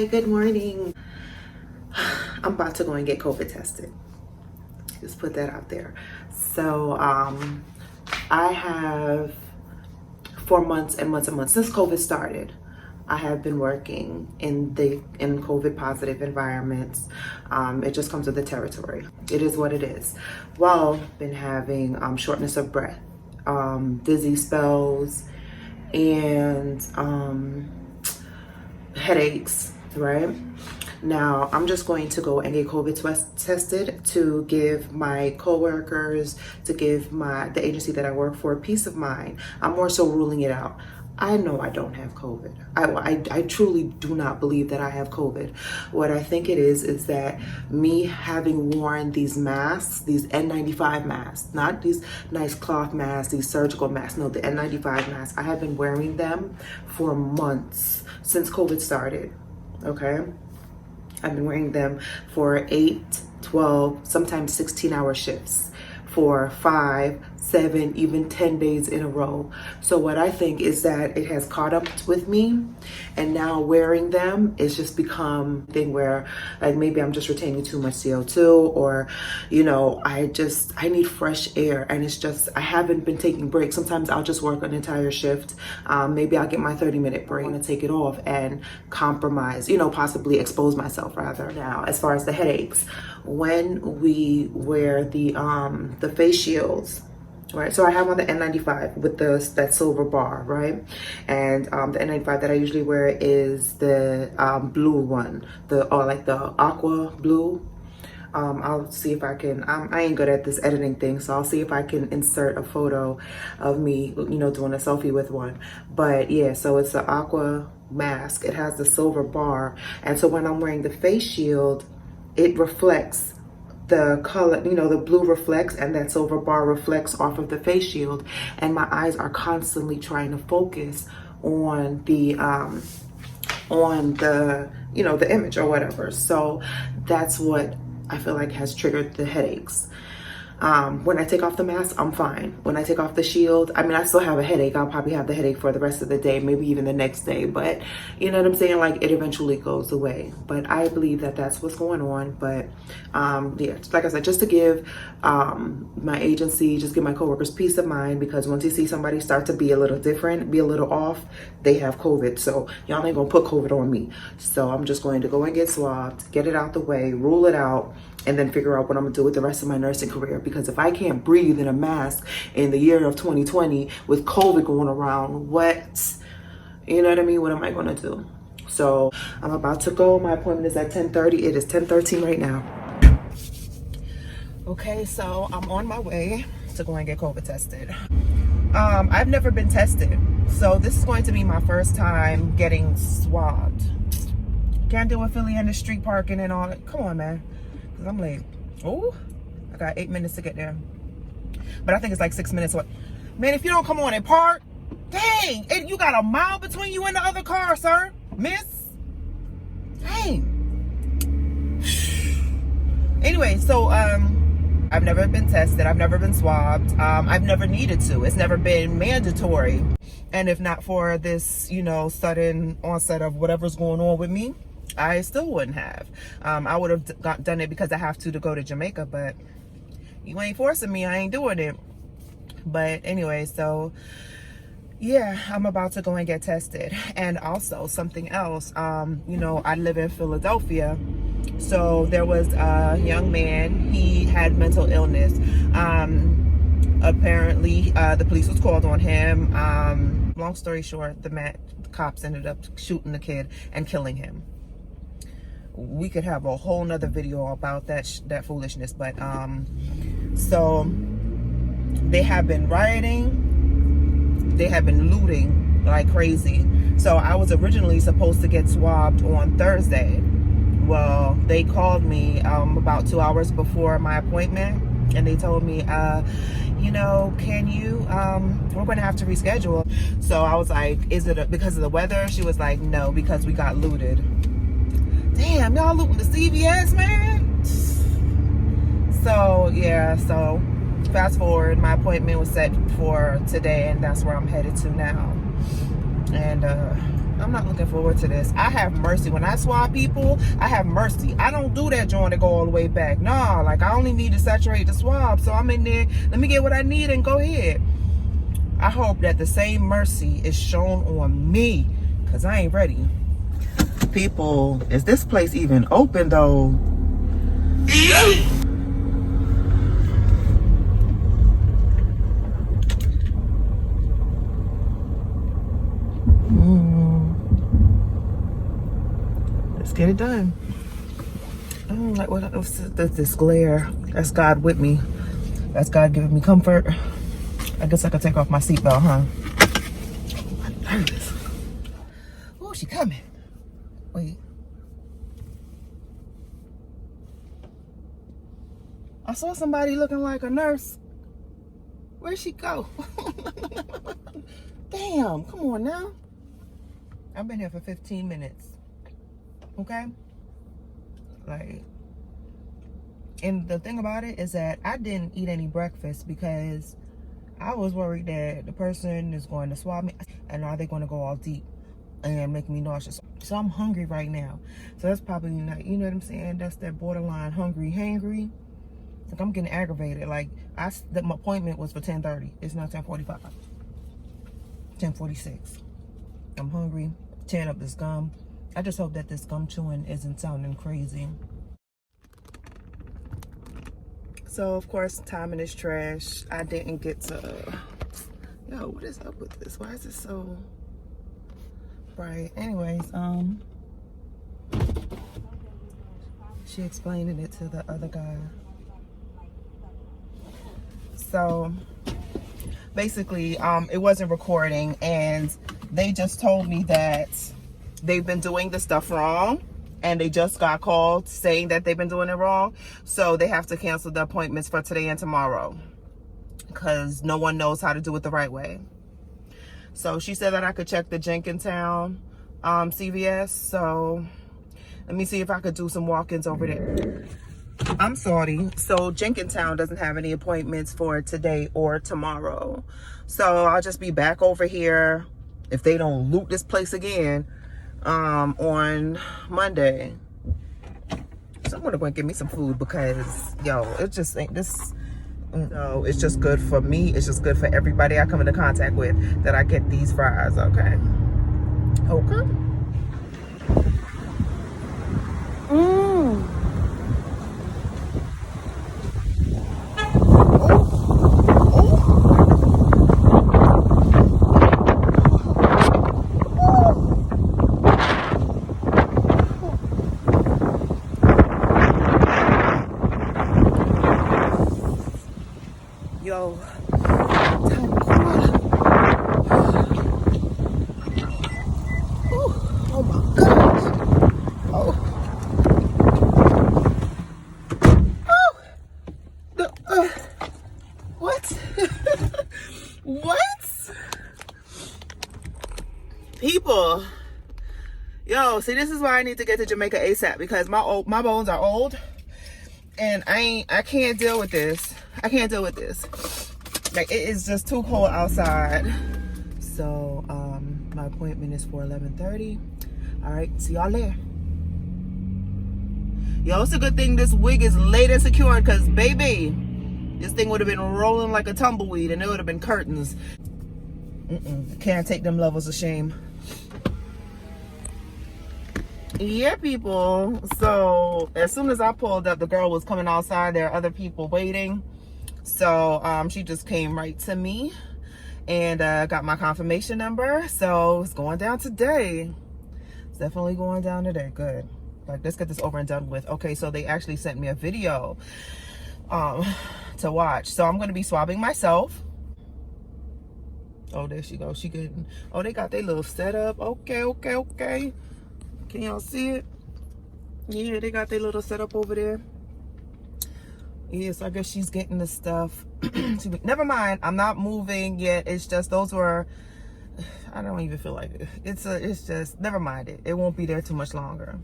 Hi, good morning. I'm about to go and get COVID tested. Just put that out there. So, I have for months and months and months since COVID started. I have been working in COVID positive environments. It just comes with the territory. It is what it is. Well, been having shortness of breath, dizzy spells, and headaches, right? Now, I'm just going to go and get COVID tested to give my coworkers, to give the agency that I work for peace of mind. I'm more so ruling it out. I know I don't have COVID. I truly do not believe that I have COVID. What I think it is that me having worn these masks, these N95 masks, not these nice cloth masks, these surgical masks, no, the N95 masks. I have been wearing them for months since COVID started, okay? I've been wearing them for 8, 12, sometimes 16-hour shifts for 5, 7, even 10 days in a row. So what I think is that it has caught up with me, and now wearing them is just become a thing where like maybe I'm just retaining too much CO2, or I need fresh air, and it's just I haven't been taking breaks. Sometimes I'll just work an entire shift. Maybe I'll get my 30-minute break and take it off and compromise, possibly expose myself rather. Now, as far as the headaches, when we wear the face shields, right? So I have on the N95 with that silver bar, right? And the N95 that I usually wear is the blue one, the aqua blue. I'll see if I can, I ain't good at this editing thing, so I'll see if I can insert a photo of me, doing a selfie with one. But yeah, so it's the aqua mask. It has the silver bar. And so when I'm wearing the face shield, it reflects the color, the blue reflects, and that silver bar reflects off of the face shield. And my eyes are constantly trying to focus on the the image or whatever. So that's what I feel like has triggered the headaches. When I take off the mask, I'm fine. When I take off the shield, I still have a headache. I'll probably have the headache for the rest of the day, maybe even the next day. But you know what I'm saying? Like, it eventually goes away. But I believe that that's what's going on. But yeah, like I said, just to give my agency, just give my coworkers peace of mind, because once you see somebody start to be a little different, be a little off, they have COVID. So y'all ain't gonna put COVID on me. So I'm just going to go and get swabbed, get it out the way, rule it out, and then figure out what I'm gonna do with the rest of my nursing career. Because if I can't breathe in a mask in the year of 2020 with COVID going around, what am I gonna do? So I'm about to go. My appointment is at 10:30. It is 10:13 right now. Okay, so I'm on my way to go and get COVID tested. I've never been tested, so this is going to be my first time getting swabbed. Can't do a Philly in the street parking and all that. Come on, man. Because I'm late. Oh, I got 8 minutes to get there. But I think it's like 6 minutes away. Man, if you don't come on and park, dang, you got a mile between you and the other car, sir. Miss. Dang. Anyway, so I've never been tested. I've never been swabbed. I've never needed to. It's never been mandatory. And if not for this, sudden onset of whatever's going on with me, I still wouldn't have. I would have done it because I have to go to Jamaica, but you ain't forcing me. I ain't doing it. But anyway, so yeah, I'm about to go and get tested. And also something else, I live in Philadelphia. So there was a young man, he had mental illness. Apparently, the police was called on him. Long story short, the cops ended up shooting the kid and killing him. We could have a whole nother video about that foolishness, but so they have been rioting, they have been looting like crazy. So I was originally supposed to get swabbed on Thursday. Well, they called me about 2 hours before my appointment, and they told me, can you, we're going to have to reschedule. So I was like, is it because of the weather? She was like, no, because we got looted. Damn, y'all looting the CVS, man. So yeah, so fast forward, my appointment was set for today, and that's where I'm headed to now. And I'm not looking forward to this. I have mercy. When I swab people, I have mercy. I don't do that joint to go all the way back. Nah, like I only need to saturate the swab. So I'm in there. Let me get what I need and go ahead. I hope that the same mercy is shown on me, because I ain't ready. People, is this place even open though? Let's get it done. I don't like what's this glare. That's God with me. That's God giving me comfort. I guess I could take off my seatbelt, huh? I'm nervous. Oh, she coming. Wait. I saw somebody looking like a nurse. Where'd she go? Damn, come on now. I've been here for 15 minutes. Okay? Like, and the thing about it is that I didn't eat any breakfast because I was worried that the person is going to swab me and are they going to go all deep and make me nauseous. So I'm hungry right now. So that's probably not, you know what I'm saying? That's that borderline hangry. Like I'm getting aggravated. Like my appointment was for 10:30. It's not 10:45. 10:46. I'm hungry. Tearing up this gum. I just hope that this gum chewing isn't sounding crazy. So of course timing is trash. I didn't get to. Yo, what is up with this? Why is it so bright? Anyways, she explaining it to the other guy. So basically, it wasn't recording, and they just told me that they've been doing the stuff wrong, and they just got called saying that they've been doing it wrong. So they have to cancel the appointments for today and tomorrow because no one knows how to do it the right way. So she said that I could check the Jenkintown CVS. So let me see if I could do some walk-ins over there. I'm sorry. So Jenkintown doesn't have any appointments for today or tomorrow. So I'll just be back over here if they don't loot this place again on Monday. So I'm gonna go and get me some food because yo, it just ain't this. No, it's just good for me. It's just good for everybody I come into contact with that I get these fries. Okay. Okay. Yo, oh my gosh. Oh. What? What? People. Yo, see, this is why I need to get to Jamaica ASAP because my bones are old and I can't deal with this. I can't deal with this. Like, it is just too cold outside. So, my appointment is for 11:30. All right, see y'all there. Yo, it's a good thing this wig is laid and secured because, baby, this thing would have been rolling like a tumbleweed and it would have been curtains. Can't take them levels of shame. Yeah, people. So, as soon as I pulled up, the girl was coming outside. There are other people waiting. So she just came right to me and got my confirmation number. So it's going down today. It's definitely going down today. Good. Like, let's get this over and done with. Okay, so they actually sent me a video to watch. So I'm going to be swabbing myself. Oh, there she goes. She getting. Oh, they got their little setup. Okay. Can y'all see it? Yeah, they got their little setup over there. Yes, I guess she's getting the stuff. Never mind, I'm not moving yet. It's just those were, I don't even feel like it. It's just, never mind it. It won't be there too much longer.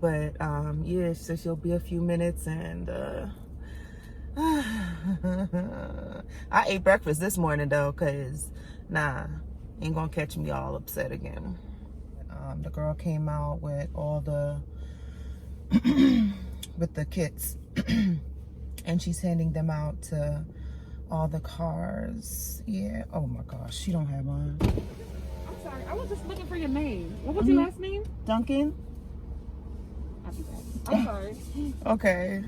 But yeah, so she'll be a few minutes and I ate breakfast this morning though, cause nah, Ain't gonna catch me all upset again. The girl came out with all the with the kits and she's handing them out to all the cars. Yeah. Oh my gosh, she don't have mine. I'm sorry, I was just looking for your name. What was your last name? Duncan. I'll be back. I'm sorry. Okay.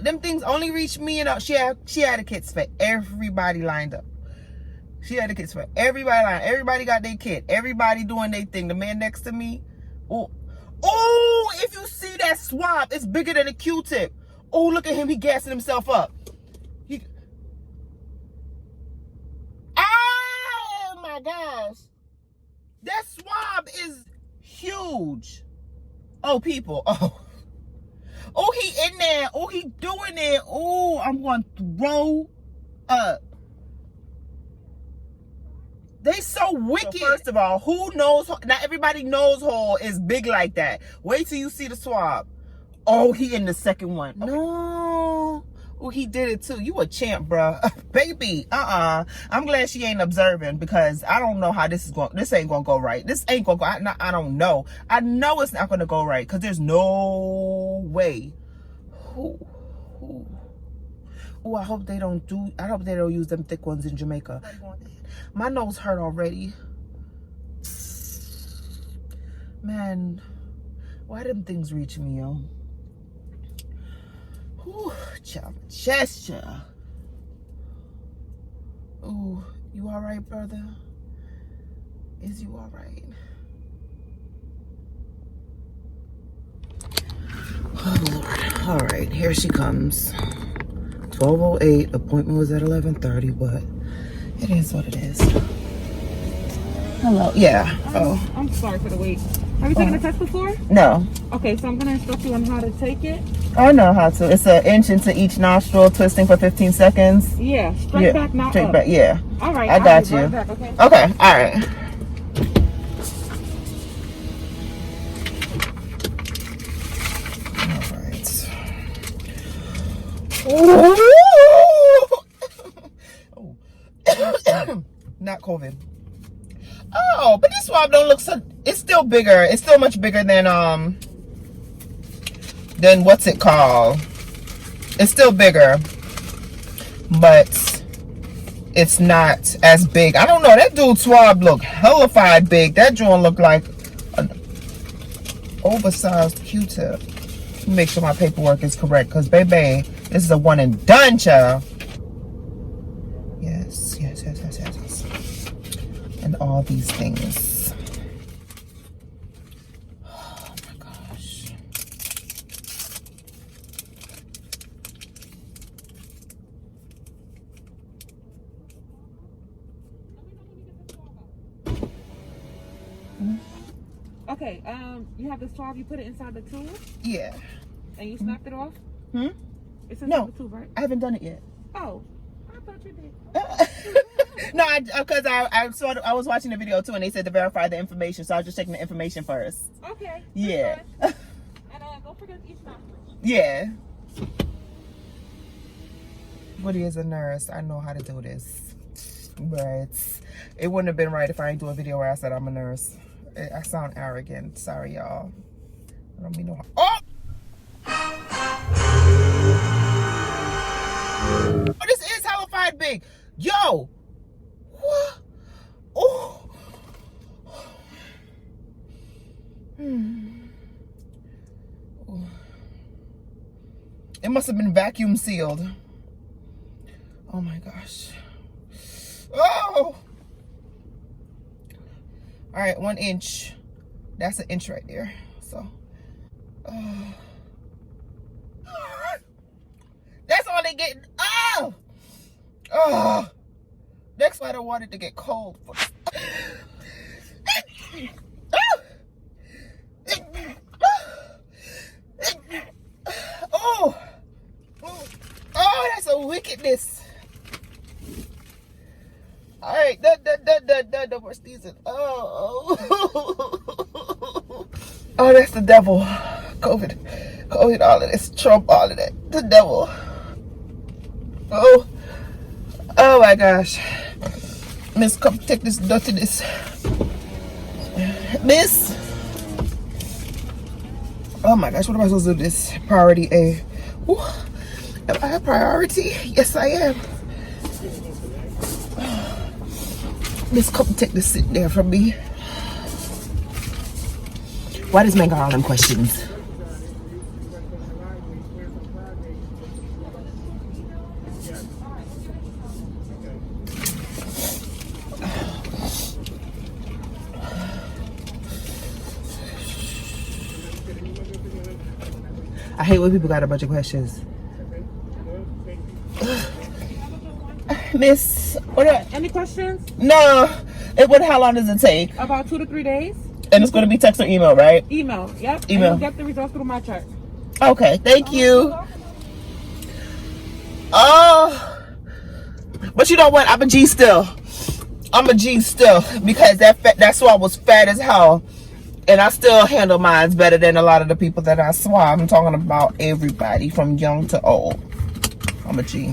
Them things only reach me, and she had the kits for everybody lined up. She had the kits for everybody lined up. Everybody got their kit. Everybody doing their thing. The man next to me. Oh, if you see that swab, it's bigger than a Q-tip. Oh, look at him. He gassing himself up. Oh my gosh. That swab is huge. Oh, people. Oh, he in there. Oh, he doing it. Oh, I'm going to throw up. They so wicked. So first of all, who knows? Not everybody knows Hall is big like that. Wait till you see the swab. Oh, he in the second one. Okay. No. Oh, he did it too. You a champ, bro. Baby, I'm glad she ain't observing, because I don't know how this is going. This ain't gonna go right. This ain't gonna go. I don't know. I know it's not gonna go right, because there's no way. Oh, I hope they don't use them thick ones in Jamaica. My nose hurt already. Man, why them things reach me, yo? Ooh, child, chest, child. Ooh, you all right, brother? Is you all right? Oh, Lord. All right, here she comes. 12:08. Appointment was at 11:30, but it is what it is. Hello. Yeah. I'm sorry for the wait. Have you taken a test before? No. Okay, so I'm going to instruct you on how to take it. I know how to. It's an inch into each nostril, twisting for 15 seconds. Yeah, straight back, not straight up. back, yeah. All right. I got you. Right back, okay? Okay, all right. Not COVID. Oh, but this swab don't look so. It's still bigger. It's still much bigger than what's it called? It's still bigger, but it's not as big. I don't know. That dude's swab look hellified big. That joint looked like an oversized Q-tip. Make sure my paperwork is correct, because baby, this is a one and done, child. Yes. And all these things. Oh my gosh. Okay, you have the swab, you put it inside the tube? Yeah. And you snapped it off? It's inside No, the tube, right? I haven't done it yet. Oh, I thought you did. No, because I was watching the video too, and they said to verify the information, so I was just checking the information first. Okay. Yeah. And don't forget each nostril. Yeah. Woody is a nurse. I know how to do this. But it wouldn't have been right if I didn't do a video where I said I'm a nurse. I sound arrogant. Sorry, y'all. I don't mean no harm. Oh! Oh, this is hellified big. Yo! What? Oh! It must have been vacuum sealed. Oh my gosh. Oh! All right, 1 inch. That's an inch right there. So, that's all they get. Oh! Oh! Next one, I don't want it to get cold. Oh! Oh, that's a wickedness. All right, no more sneezing. Oh, that's the devil. COVID, all of this, Trump, all of that. The devil. Oh my gosh. Miss, come take this dirtiness. Miss. Oh my gosh, what am I supposed to do this? Priority A. Ooh, am I a priority? Yes, I am. Miss, come take this sit there from me. Why does man got all them questions? I hate when people got a bunch of questions. Miss, Any questions? no. How long does it take? About 2 to 3 days. And it's going to be text or email, right? Email. Yep. Email. And you'll get the results through my chart. Okay, thank you. Oh, but you know what? I'm a G still. Because that's why I was fat as hell. And I still handle mines better than a lot of the people that I saw. I'm talking about everybody from young to old. I'm a G.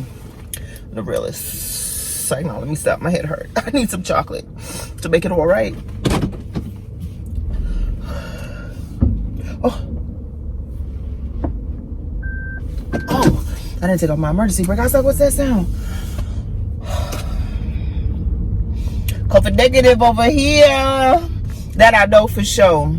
The realest. Hang on, let me stop. My head hurt. I need some chocolate to make it all right. Oh, I didn't take off my emergency brake. I was like, what's that sound? COVID negative over here. That I know for sure.